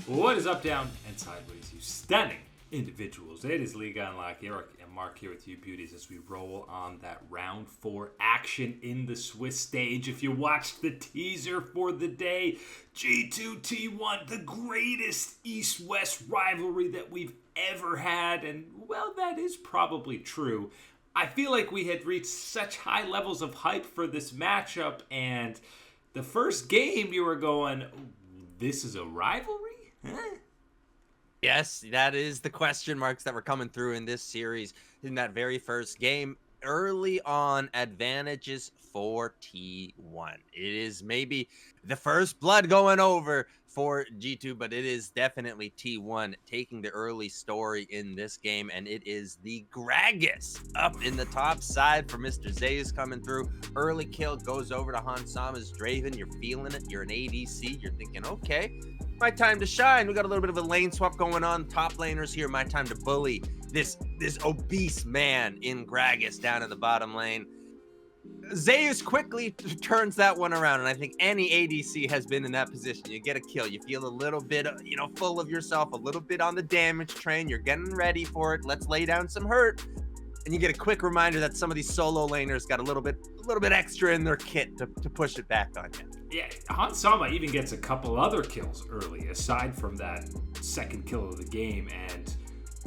What is up, down, and sideways, you stunning individuals? It is League Unlock, Eric and Mark here with you beauties as we roll on that round 4 action in the Swiss stage. If you watched the teaser for the day, G2T1, the greatest East-West rivalry that we've ever had, and well, that is probably true. I feel like we had reached such high levels of hype for this matchup, and the first game you were going, this is a rivalry? Huh? Yes, that is the question marks that were coming through in this series. In that very first game, early on, advantages for T1. It is maybe the first blood going over for G2, but it is definitely T1 taking the early story in this game, and it is the Gragas up in the top side for Mr. Zeus coming through. Early kill goes over to Hansama's Draven. You're feeling it. You're an ADC. You're thinking, okay, my time to shine. We got a little bit of a lane swap going on. Top laners here. My time to bully this obese man in Gragas down in the bottom lane. Zeus quickly turns that one around, and I think any ADC has been in that position. You get a kill, you feel a little bit, full of yourself, a little bit on the damage train. You're getting ready for it. Let's lay down some hurt, and you get a quick reminder that some of these solo laners got a little bit extra in their kit to push it back on you. Yeah, Hansama even gets a couple other kills early, aside from that second kill of the game, and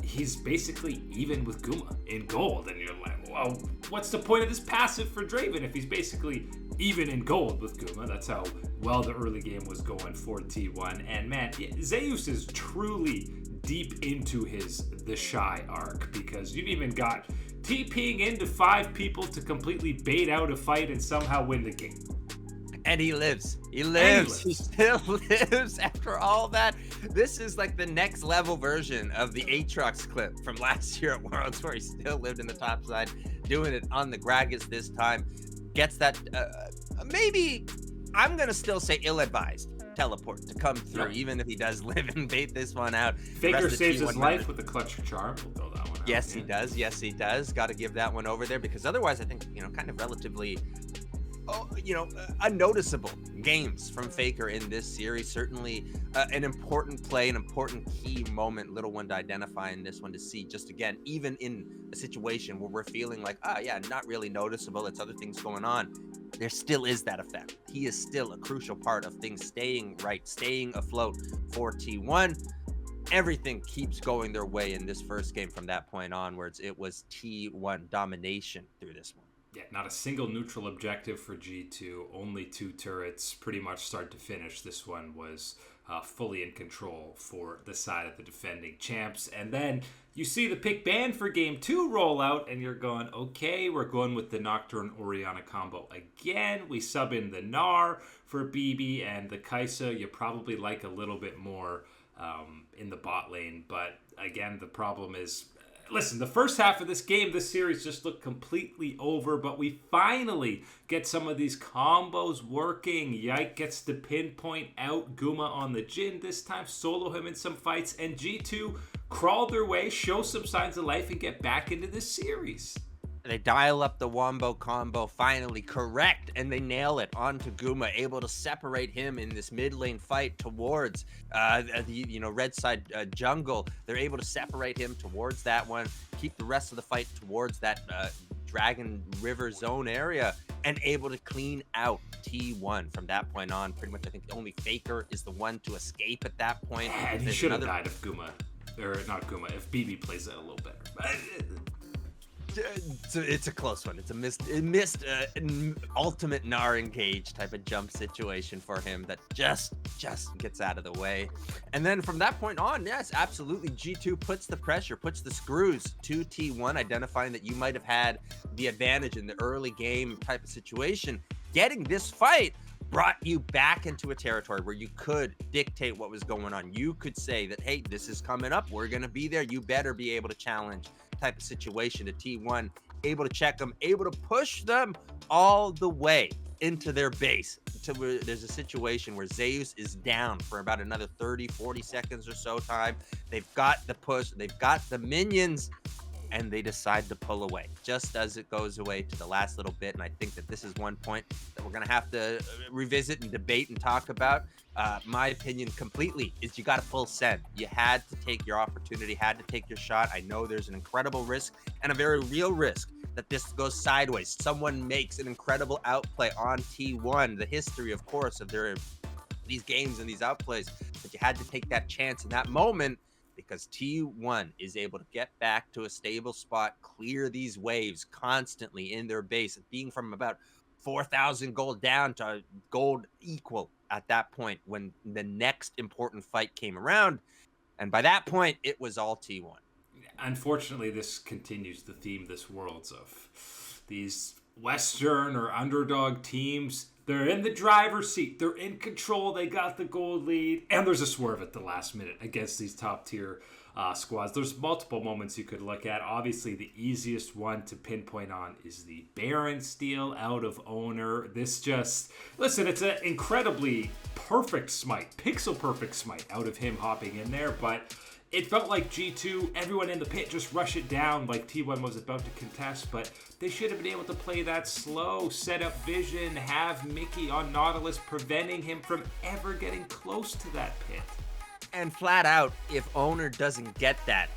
he's basically even with Guma in gold. And you're like, well, what's the point of this passive for Draven if he's basically even in gold with Guma? That's how well the early game was going for T1. And man, Zeus is truly deep into the Shy arc, because you've even got TPing into 5 people to completely bait out a fight and somehow win the game. And he lives. He still lives after all that. This is like the next level version of the Aatrox clip from last year at Worlds, where he still lived in the top side, doing it on the Gragas this time. Gets that, maybe, I'm going to still say ill-advised teleport to come through, even if he does live and bait this one out. Faker saves his life with a clutch charm. We'll throw that one out. Yes, he does. Yes, he does. Got to give that one over there, because otherwise I think, kind of relatively unnoticeable games from Faker in this series. Certainly an important play, an important key moment, little one to identify in this one, to see just again, even in a situation where we're feeling like, not really noticeable, it's other things going on, there still is that effect. He is still a crucial part of things staying right, staying afloat for T1. Everything keeps going their way in this first game from that point onwards. It was T1 domination through this one. Yeah, not a single neutral objective for G2, only 2 turrets, pretty much start to finish. This one was fully in control for the side of the defending champs. And then you see the pick ban for game 2 roll out, and you're going, okay, we're going with the Nocturne Orianna combo again. We sub in the Gnar for BB, and the Kai'Sa you probably like a little bit more in the bot lane. But again, the problem is, listen, the first half of this game, this series just looked completely over, but we finally get some of these combos working. Yike gets to pinpoint out Guma on the Jhin this time, solo him in some fights, and G2 crawl their way, show some signs of life, and get back into this series. They dial up the Wombo combo, finally correct, and they nail it onto Guma, able to separate him in this mid lane fight towards the red side jungle. They're able to separate him towards that one, keep the rest of the fight towards that Dragon River zone area, and able to clean out T1 from that point on. Pretty much, I think only Faker is the one to escape at that point. And he should have died if Guma, or not Guma, if BB plays it a little better. It's a close one. It's a missed ultimate Gnar engage type of jump situation for him that just gets out of the way. And then from that point on, yes, absolutely, G2 puts the pressure, puts the screws to T1, identifying that you might have had the advantage in the early game type of situation. Getting this fight brought you back into a territory where you could dictate what was going on. You could say that, hey, this is coming up, we're going to be there, you better be able to challenge type of situation to T1, able to check them, able to push them all the way into their base to where there's a situation where Zeus is down for about another 30-40 seconds or so time. They've got the push, they've got the minions. and they decide to pull away just as it goes away to the last little bit. And I think that this is one point that we're going to have to revisit and debate and talk about. My opinion completely is you got to full send. You had to take your opportunity, had to take your shot. I know there's an incredible risk and a very real risk that this goes sideways. Someone makes an incredible outplay on T1. The history, of course, of these games and these outplays, but you had to take that chance in that moment because T1 is able to get back to a stable spot, clear these waves constantly in their base, being from about 4,000 gold down to gold equal at that point when the next important fight came around. And by that point, it was all T1. Unfortunately, this continues the theme this Worlds of these Western or underdog teams. They're in the driver's seat. They're in control. They got the gold lead. And there's a swerve at the last minute against these top tier squads. There's multiple moments you could look at. Obviously, the easiest one to pinpoint on is the Baron steal out of Oner. This just, listen, it's an incredibly perfect smite, pixel perfect smite out of him hopping in there. But it felt like G2, everyone in the pit just rush it down like T1 was about to contest, but they should have been able to play that slow, set up vision, have Mickey on Nautilus preventing him from ever getting close to that pit. And flat out, if Oner doesn't get that,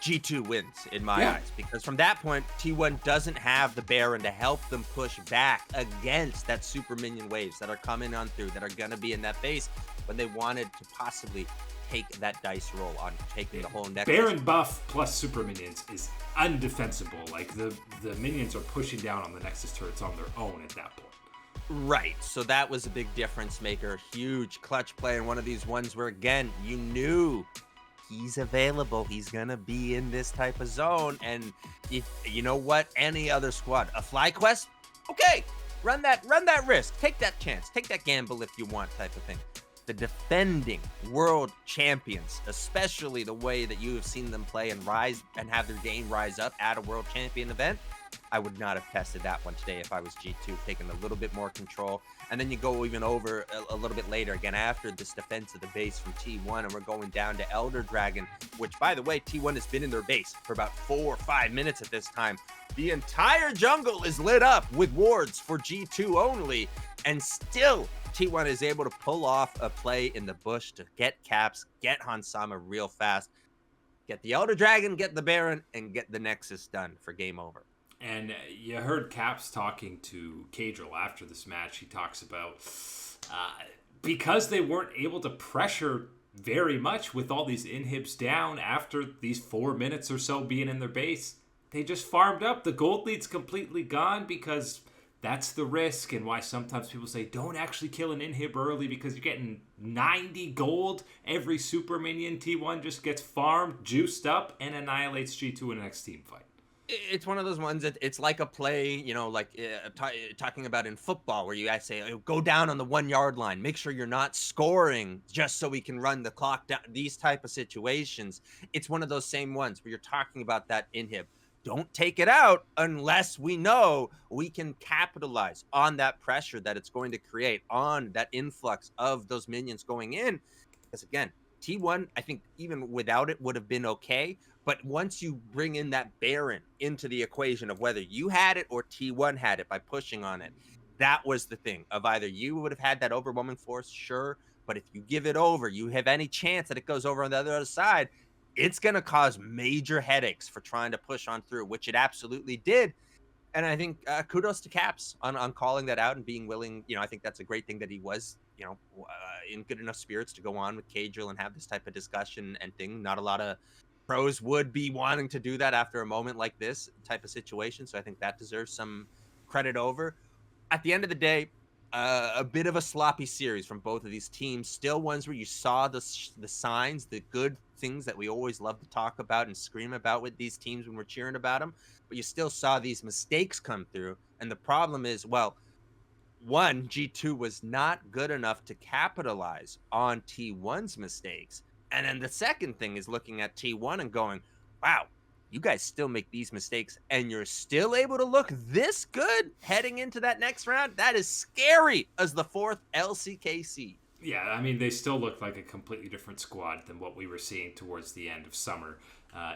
G2 wins in my eyes, because from that point, T1 doesn't have the Baron to help them push back against that super minion waves that are coming on through, that are going to be in that base when they wanted to possibly take that dice roll on taking the whole Nexus. Baron buff plus super minions is undefensible. Like the minions are pushing down on the Nexus turrets on their own at that point. Right, so that was a big difference maker, huge clutch play, and one of these ones where, again, you knew he's available, he's gonna be in this type of zone, and you know what, any other squad, a fly quest, okay, run that risk, take that chance, take that gamble if you want type of thing. The defending world champions, especially the way that you have seen them play and rise and have their game rise up at a world champion event, I would not have tested that one today if I was G2, taking a little bit more control. And then you go even over a little bit later, again, after this defense of the base from T1, and we're going down to Elder Dragon, which, by the way, T1 has been in their base for about 4 or 5 minutes at this time. The entire jungle is lit up with wards for G2 only, and still T1 is able to pull off a play in the bush to get caps, get Hansama real fast, get the Elder Dragon, get the Baron, and get the Nexus done for game over. And you heard Caps talking to Cadril after this match. He talks about because they weren't able to pressure very much with all these inhibs down after these 4 minutes or so being in their base, they just farmed up. The gold lead's completely gone because that's the risk, and why sometimes people say don't actually kill an inhib early because you're getting 90 gold. Every super minion T1 just gets farmed, juiced up, and annihilates G2 in the next team fight. It's one of those ones that it's like a play, you know, like talking about in football where you guys say, oh, go down on the 1 yard line, make sure you're not scoring just so we can run the clock down. These type of situations, it's one of those same ones where you're talking about that inhib. Don't take it out unless we know we can capitalize on that pressure that it's going to create, on that influx of those minions going in. Because again, T1, I think even without it would have been okay. But once you bring in that Baron into the equation of whether you had it or T1 had it by pushing on it, that was the thing of either you would have had that overwhelming force, sure, but if you give it over, you have any chance that it goes over on the other side, it's going to cause major headaches for trying to push on through, which it absolutely did. And I think kudos to Caps on calling that out and being willing. You know, I think that's a great thing that he was, you know, in good enough spirits to go on with Cadril and have this type of discussion and thing. Not a lot of pros would be wanting to do that after a moment like this type of situation. So I think that deserves some credit over. At the end of the day, a bit of a sloppy series from both of these teams. Still ones where you saw the signs, the good things that we always love to talk about and scream about with these teams when we're cheering about them. But you still saw these mistakes come through. And the problem is, well, one, G2 was not good enough to capitalize on T1's mistakes. And then the second thing is looking at T1 and going, wow, you guys still make these mistakes and you're still able to look this good heading into that next round? That is scary as the 4th LCKC. Yeah, I mean, they still look like a completely different squad than what we were seeing towards the end of summer.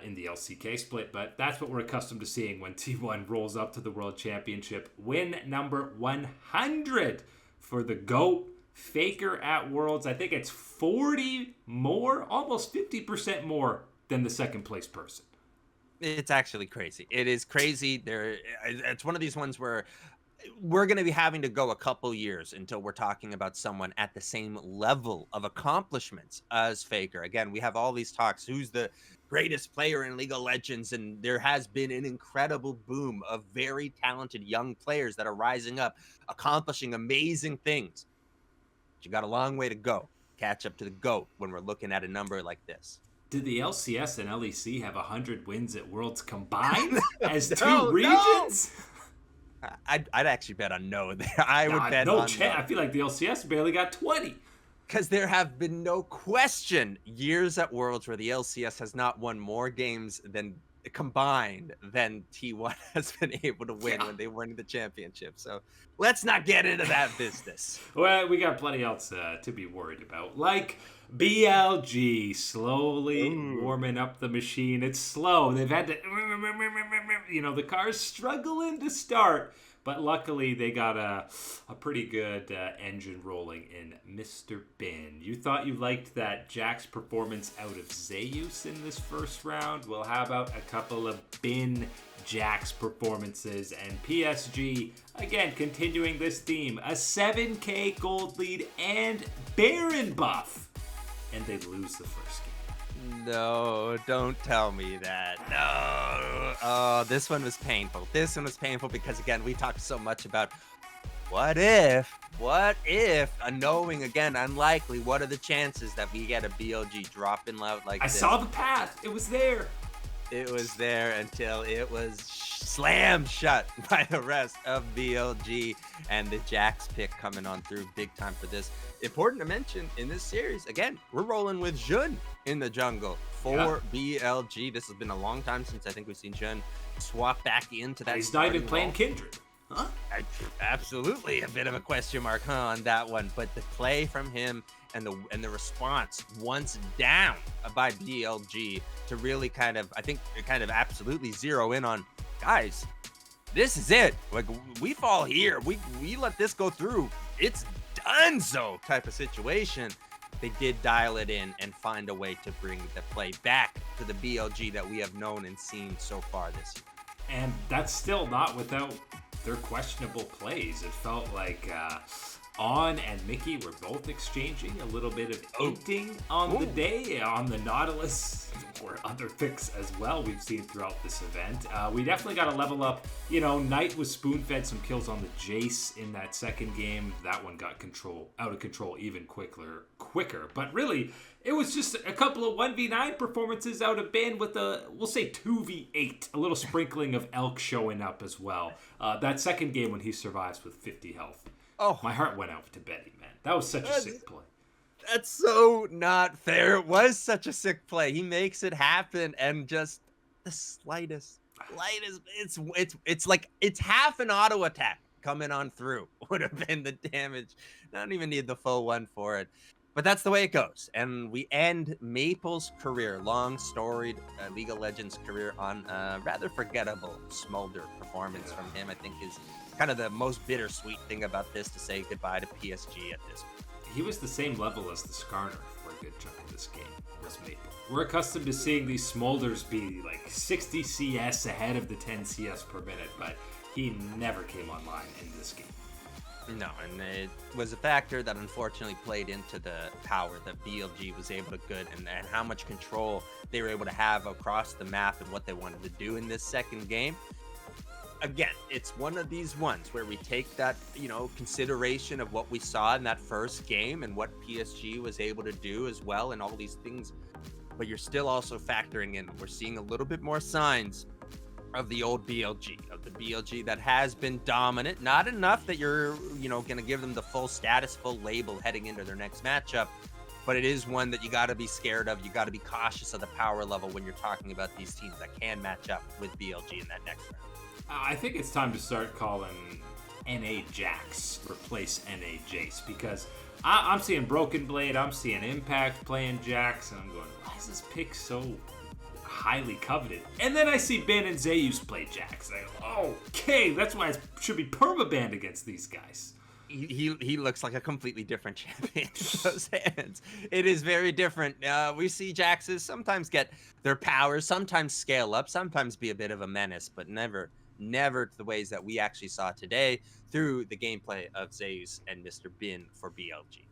in the LCK split, but that's what we're accustomed to seeing when T1 rolls up to the World Championship. Win number 100 for the GOAT, Faker at Worlds. I think it's 40 more, almost 50% more than the second place person. It's actually crazy. It is crazy. It's one of these ones where we're going to be having to go a couple years until we're talking about someone at the same level of accomplishments as Faker. Again, we have all these talks. Who's the greatest player in League of Legends? And there has been an incredible boom of very talented young players that are rising up, accomplishing amazing things. But you got a long way to go. Catch up to the GOAT when we're looking at a number like this. Did the LCS and LEC have 100 wins at Worlds combined as two regions? No. I'd actually bet on no there. I would bet on no. I feel like the LCS barely got 20. Because there have been no question years at Worlds where the LCS has not won more games than combined than T1 has been able to win when they won the championship. So let's not get into that business. Well, we got plenty else to be worried about. Like BLG slowly warming up the machine. It's slow. They've had to, the car's struggling to start. But luckily, they got a pretty good engine rolling in Mr. Bin. You thought you liked that Jack's performance out of Zeus in this first round? Well, how about a couple of Bin Jack's performances? And PSG, again, continuing this theme, a 7K gold lead and Baron buff. And they lose the first game. No, don't tell me that. No. Oh, this one was painful. This one was painful because, again, we talked so much about what if, knowing, again, unlikely, what are the chances that we get a BLG dropping out like this? I saw the path. It was there. It was there until it was slammed shut by the rest of BLG, and the Jax pick coming on through big time for this. Important to mention in this series, again, we're rolling with Jun in the jungle for BLG. This has been a long time since I think we've seen Jun swap back into that. He's not even playing Kindred. Huh? Absolutely a bit of a question mark on that one, but the play from him and the response once down by BLG to really kind of absolutely zero in on, guys, this is it. Like, we fall here, we let this go through, it's donezo type of situation. They did dial it in and find a way to bring the play back to the BLG that we have known and seen so far this year. And that's still not without their questionable plays. It felt like On and Mickey were both exchanging a little bit of inting on the day on the Nautilus, or other picks as well we've seen throughout this event. We definitely got to level up. Knight was spoon-fed some kills on the Jace in that second game. That one got out of control even quicker. But really, it was just a couple of 1v9 performances out of Bin with we'll say 2v8. A little sprinkling of Elk showing up as well. That second game when he survives with 50 health. Oh, my heart went out to Betty, man. That was such a sick play. That's so not fair. It was such a sick play. He makes it happen, and just the slightest, it's half an auto attack coming on through would have been the damage. I don't even need the full one for it. But that's the way it goes. And we end Maple's career, long storied League of Legends career, on a rather forgettable Smolder performance from him. I think is kind of the most bittersweet thing about this, to say goodbye to PSG at this point. He was the same level as the Skarner for a good chunk of this game, was Maple. We're accustomed to seeing these Smolders be like 60 CS ahead of the 10 CS per minute, but he never came online in this game. No, and it was a factor that unfortunately played into the power that BLG was able to get, and how much control they were able to have across the map and what they wanted to do in this second game. Again, it's one of these ones where we take that, consideration of what we saw in that first game and what PSG was able to do as well and all these things, but you're still also factoring in, we're seeing a little bit more signs of the old BLG, of the BLG that has been dominant. Not enough that you're, going to give them the full status, full label heading into their next matchup, but it is one that you got to be scared of. You got to be cautious of the power level when you're talking about these teams that can match up with BLG in that next round. I think it's time to start calling NA Jax replace NA Jace, because I'm seeing Broken Blade, I'm seeing Impact playing Jax, and I'm going, why is this pick so highly coveted. And then I see Bin and Zeus play Jax. I go, okay, that's why I should be permabanned against these guys. He looks like a completely different champion in those hands. It is very different. We see Jaxes sometimes get their powers, sometimes scale up, sometimes be a bit of a menace, but never to the ways that we actually saw today through the gameplay of Zeus and Mr. Bin for BLG.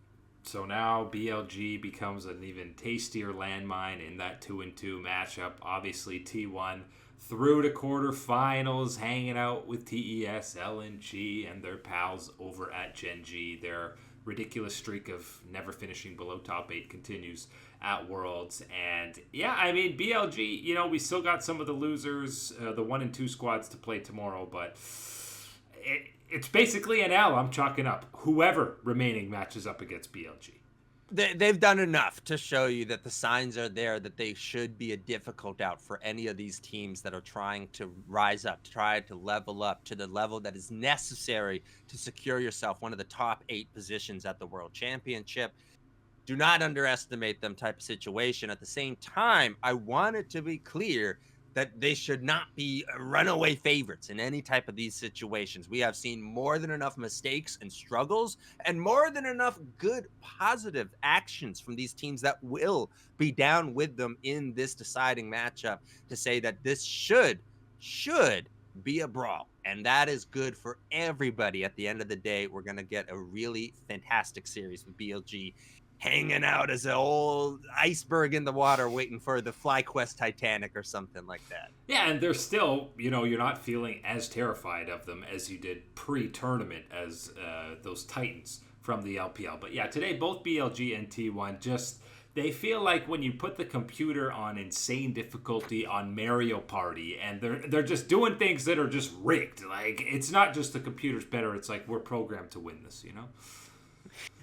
So now BLG becomes an even tastier landmine in that 2-2 matchup. Obviously, T1 through to quarterfinals, hanging out with TES, LNG, and their pals over at Gen G. Their ridiculous streak of never finishing below top 8 continues at Worlds. And yeah, I mean, BLG, you know, we still got some of the losers, the 1 and 2 squads to play tomorrow, but it's basically an L. I'm chalking up whoever remaining matches up against BLG. They've done enough to show you that the signs are there that they should be a difficult out for any of these teams that are trying to rise up, try to level up to the level that is necessary to secure yourself one of the top 8 positions at the World Championship. Do not underestimate them type of situation. At the same time, I want it to be clear that they should not be runaway favorites in any type of these situations. We have seen more than enough mistakes and struggles and more than enough good positive actions from these teams that will be down with them in this deciding matchup to say that this should be a brawl. And that is good for everybody. At the end of the day, we're going to get a really fantastic series with BLG hanging out as an old iceberg in the water waiting for the FlyQuest Titanic or something like that. Yeah, and they're still, you know, you're not feeling as terrified of them as you did pre-tournament as those Titans from the LPL. But yeah, today both BLG and T1 just, they feel like when you put the computer on insane difficulty on Mario Party and they're just doing things that are just rigged. Like, it's not just the computer's better, it's like we're programmed to win this, you know?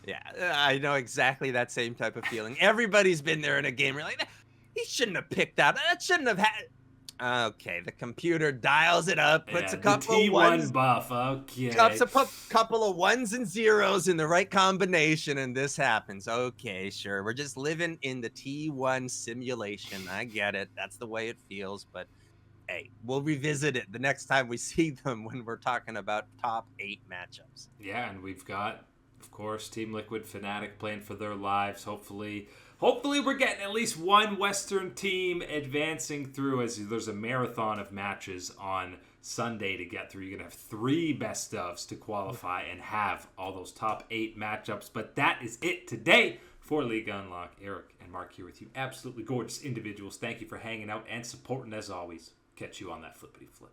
Yeah, I know exactly that same type of feeling. Everybody's been there in a game. We're like, he shouldn't have picked that. That shouldn't have had. Okay, the computer dials it up, puts a couple the T1 of ones, buff. Okay, puts a couple of ones and zeros in the right combination, and this happens. Okay, sure. We're just living in the T1 simulation. I get it. That's the way it feels, but hey, we'll revisit it the next time we see them when we're talking about top 8 matchups. Yeah, and we've got, of course, Team Liquid Fnatic playing for their lives. Hopefully we're getting at least one Western team advancing through, as there's a marathon of matches on Sunday to get through. You're going to have 3 best ofs to qualify and have all those top 8 matchups. But that is it today for League Unlock. Eric and Mark here with you. Absolutely gorgeous individuals. Thank you for hanging out and supporting as always. Catch you on that flippity flip.